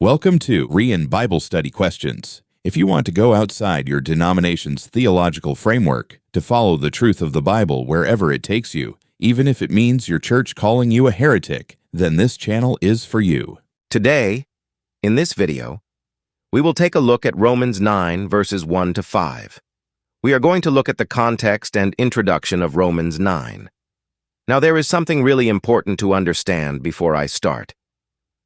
Welcome to Berean Bible Study Questions. If you want to go outside your denomination's theological framework to follow the truth of the Bible wherever it takes you, even if it means your church calling you a heretic, then this channel is for you. Today, in this video, we will take a look at Romans 9 verses 1 to 5. We are going to look at the context and introduction of Romans 9. Now, there is something really important to understand before I start.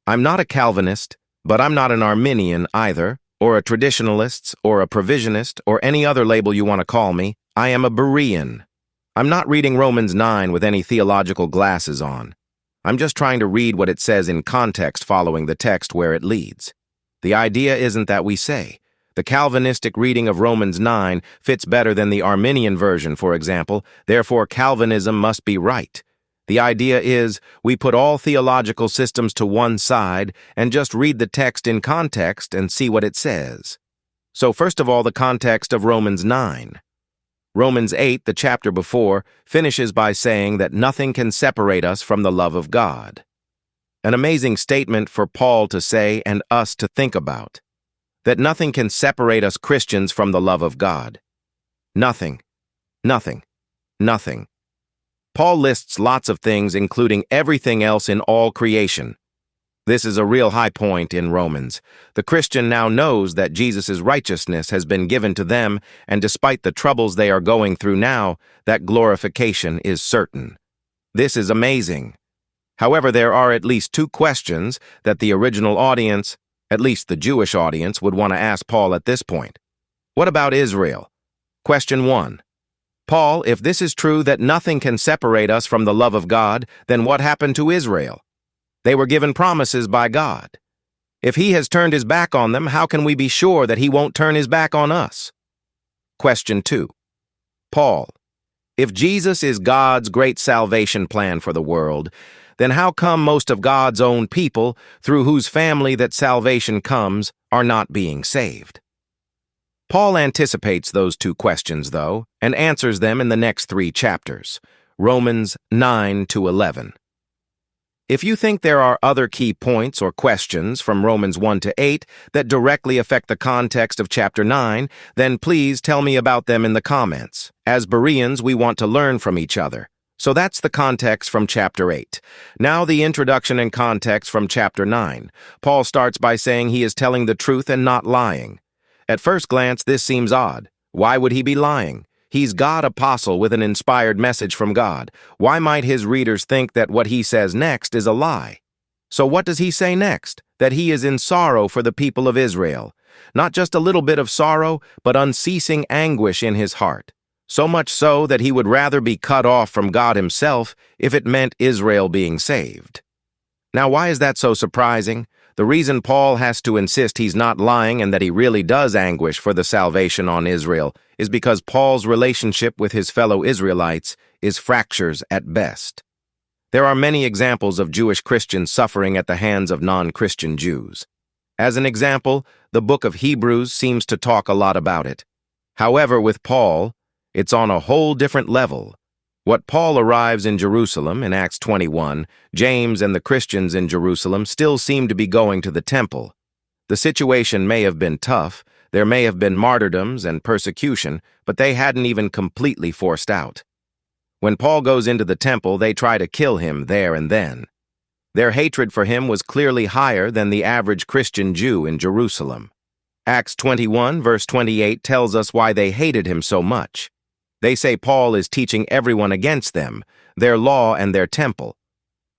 I'm not a Calvinist, but I'm not an Arminian either, or a traditionalist, or a provisionist, or any other label you want to call me. I am a Berean. I'm not reading Romans 9 with any theological glasses on. I'm just trying to read what it says in context following the text where it leads. The idea isn't that we say, the Calvinistic reading of Romans 9 fits better than the Arminian version, for example, therefore Calvinism must be right. The idea is we put all theological systems to one side and just read the text in context and see what it says. So first of all, the context of Romans 9. Romans 8, the chapter before, finishes by saying that nothing can separate us from the love of God. An amazing statement for Paul to say and us to think about. That nothing can separate us Christians from the love of God. Nothing. Nothing. Nothing. Paul lists lots of things, including everything else in all creation. This is a real high point in Romans. The Christian now knows that Jesus' righteousness has been given to them, and despite the troubles they are going through now, that glorification is certain. This is amazing. However, there are at least two questions that the original audience, at least the Jewish audience, would want to ask Paul at this point. What about Israel? Question 1. Paul, if this is true that nothing can separate us from the love of God, then what happened to Israel? They were given promises by God. If he has turned his back on them, how can we be sure that he won't turn his back on us? Question 2. Paul, if Jesus is God's great salvation plan for the world, then how come most of God's own people, through whose family that salvation comes, are not being saved? Paul anticipates those two questions, though, and answers them in the next 3 chapters, Romans 9 to 11. If you think there are other key points or questions from Romans 1 to 8 that directly affect the context of chapter 9, then please tell me about them in the comments. As Bereans, we want to learn from each other. So that's the context from chapter 8. Now the introduction and context from chapter 9. Paul starts by saying he is telling the truth and not lying. At first glance, this seems odd. Why would he be lying? He's God apostle with an inspired message from God. Why might his readers think that what he says next is a lie? So what does he say next? That he is in sorrow for the people of Israel. Not just a little bit of sorrow, but unceasing anguish in his heart. So much so that he would rather be cut off from God himself if it meant Israel being saved. Now, why is that so surprising? The reason Paul has to insist he's not lying and that he really does anguish for the salvation on Israel is because Paul's relationship with his fellow Israelites is fractures at best. There are many examples of Jewish Christians suffering at the hands of non-Christian Jews. As an example, the book of Hebrews seems to talk a lot about it. However, with Paul, it's on a whole different level. What Paul arrives in Jerusalem in Acts 21, James and the Christians in Jerusalem still seem to be going to the temple. The situation may have been tough, there may have been martyrdoms and persecution, but they hadn't even completely forced out. When Paul goes into the temple, they try to kill him there and then. Their hatred for him was clearly higher than the average Christian Jew in Jerusalem. Acts 21, verse 28 tells us why they hated him so much. They say Paul is teaching everyone against them, their law and their temple.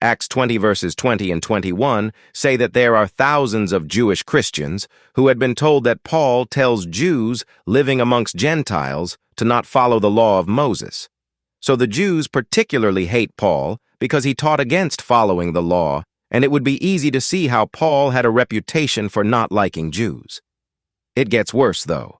Acts 20 verses 20 and 21 say that there are thousands of Jewish Christians who had been told that Paul tells Jews living amongst Gentiles to not follow the law of Moses. So the Jews particularly hate Paul because he taught against following the law, and it would be easy to see how Paul had a reputation for not liking Jews. It gets worse, though.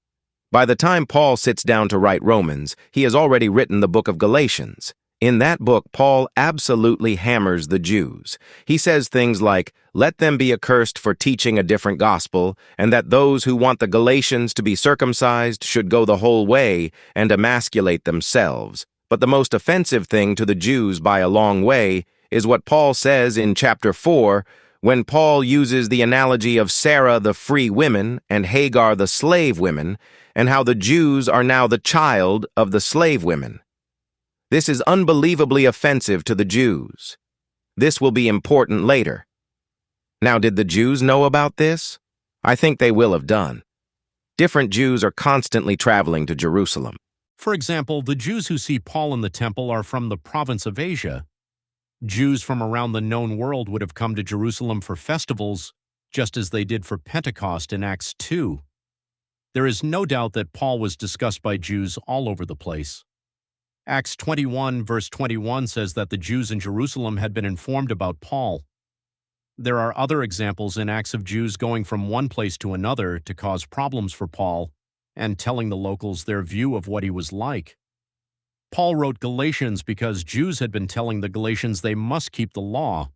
By the time Paul sits down to write Romans, he has already written the book of Galatians. In that book, Paul absolutely hammers the Jews. He says things like, "Let them be accursed for teaching a different gospel, and that those who want the Galatians to be circumcised should go the whole way and emasculate themselves." But the most offensive thing to the Jews by a long way is what Paul says in chapter 4, When Paul uses the analogy of Sarah the free women and Hagar the slave women, and how the Jews are now the child of the slave women. This is unbelievably offensive to the Jews. This will be important later. Now, did the Jews know about this? I think they will have done. Different Jews are constantly traveling to Jerusalem. For example, the Jews who see Paul in the temple are from the province of Asia. Jews from around the known world would have come to Jerusalem for festivals, just as they did for Pentecost in Acts 2. There is no doubt that Paul was discussed by Jews all over the place. Acts 21 verse 21 says that the Jews in Jerusalem had been informed about Paul. There are other examples in Acts of Jews going from one place to another to cause problems for Paul and telling the locals their view of what he was like. Paul wrote Galatians because Jews had been telling the Galatians they must keep the law.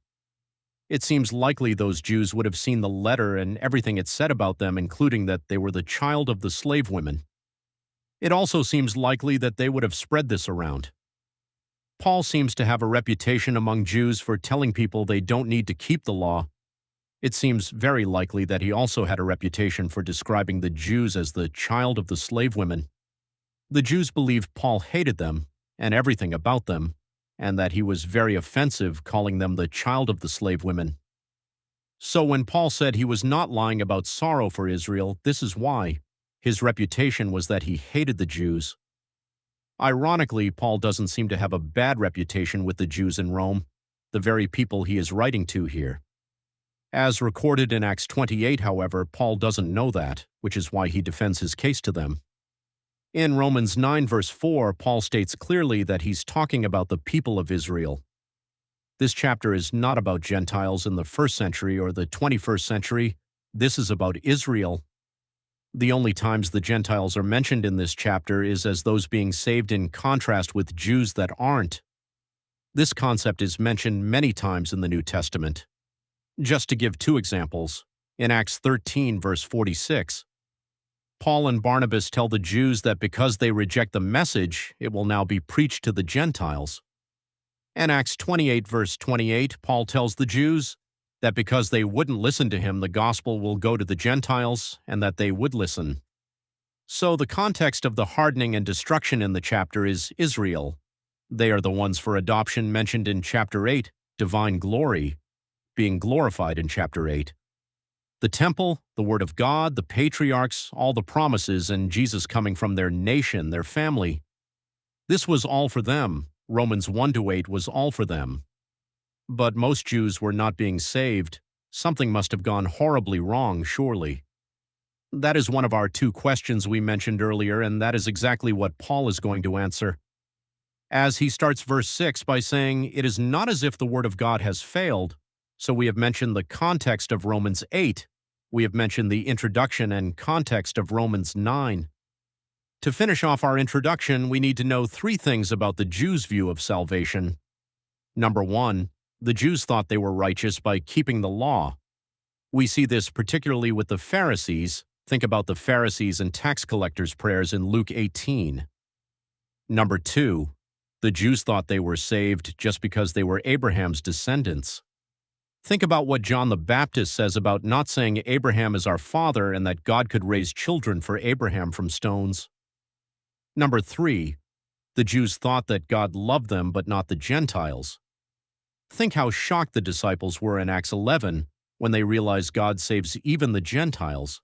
It seems likely those Jews would have seen the letter and everything it said about them, including that they were the child of the slave women. It also seems likely that they would have spread this around. Paul seems to have a reputation among Jews for telling people they don't need to keep the law. It seems very likely that he also had a reputation for describing the Jews as the child of the slave women. The Jews believed Paul hated them and everything about them, and that he was very offensive, calling them the child of the slave women. So when Paul said he was not lying about sorrow for Israel, this is why. His reputation was that he hated the Jews. Ironically, Paul doesn't seem to have a bad reputation with the Jews in Rome, the very people he is writing to here. As recorded in Acts 28, however, Paul doesn't know that, which is why he defends his case to them. In Romans 9 verse 4, Paul states clearly that he's talking about the people of Israel. This chapter is not about Gentiles in the 1st century or the 21st century. This is about Israel. The only times the Gentiles are mentioned in this chapter is as those being saved in contrast with Jews that aren't. This concept is mentioned many times in the New Testament. Just to give 2 examples, in Acts 13 verse 46, Paul and Barnabas tell the Jews that because they reject the message, it will now be preached to the Gentiles. In Acts 28 verse 28, Paul tells the Jews that because they wouldn't listen to him, the gospel will go to the Gentiles, and that they would listen. So the context of the hardening and destruction in the chapter is Israel. They are the ones for adoption mentioned in chapter 8, divine glory, being glorified in chapter 8. The temple, the word of God, the patriarchs, all the promises, and Jesus coming from their nation, their family. This was all for them. Romans 1-8 was all for them. But most Jews were not being saved. Something must have gone horribly wrong, surely. That is one of our 2 questions we mentioned earlier, and that is exactly what Paul is going to answer. As he starts verse 6 by saying, "It is not as if the word of God has failed." So we have mentioned the context of Romans 8. We have mentioned the introduction and context of Romans 9. To finish off our introduction, we need to know 3 things about the Jews' view of salvation. Number 1, the Jews thought they were righteous by keeping the law. We see this particularly with the Pharisees. Think about the Pharisees and tax collectors' prayers in Luke 18. Number 2, the Jews thought they were saved just because they were Abraham's descendants. Think about what John the Baptist says about not saying Abraham is our father and that God could raise children for Abraham from stones. Number 3, the Jews thought that God loved them but not the Gentiles. Think how shocked the disciples were in Acts 11 when they realized God saves even the Gentiles.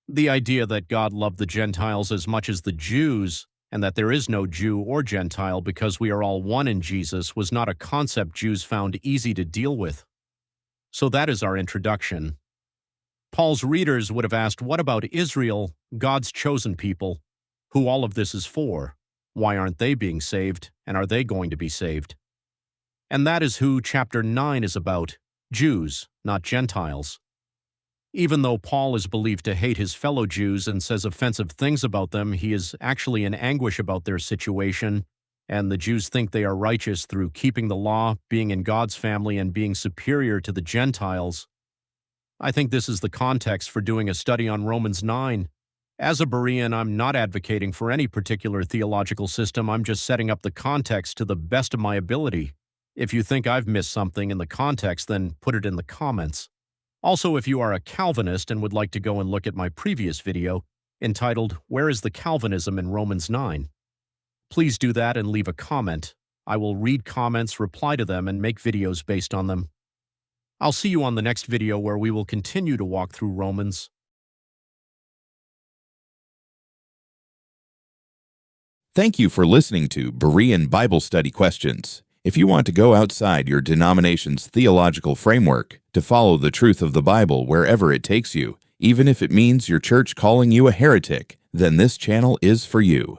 The idea that God loved the Gentiles as much as the Jews and that there is no Jew or Gentile because we are all one in Jesus was not a concept Jews found easy to deal with. So that is our introduction. Paul's readers would have asked, what about Israel, God's chosen people, who all of this is for? Why aren't they being saved, and are they going to be saved? And that is who chapter 9 is about, Jews, not Gentiles. Even though Paul is believed to hate his fellow Jews and says offensive things about them, he is actually in anguish about their situation, and the Jews think they are righteous through keeping the law, being in God's family, and being superior to the Gentiles. I think this is the context for doing a study on Romans 9. As a Berean, I'm not advocating for any particular theological system. I'm just setting up the context to the best of my ability. If you think I've missed something in the context, then put it in the comments. Also, if you are a Calvinist and would like to go and look at my previous video entitled, "Where is the Calvinism in Romans 9?" Please do that and leave a comment. I will read comments, reply to them, and make videos based on them. I'll see you on the next video where we will continue to walk through Romans. Thank you for listening to Berean Bible Study Questions. If you want to go outside your denomination's theological framework to follow the truth of the Bible wherever it takes you, even if it means your church calling you a heretic, then this channel is for you.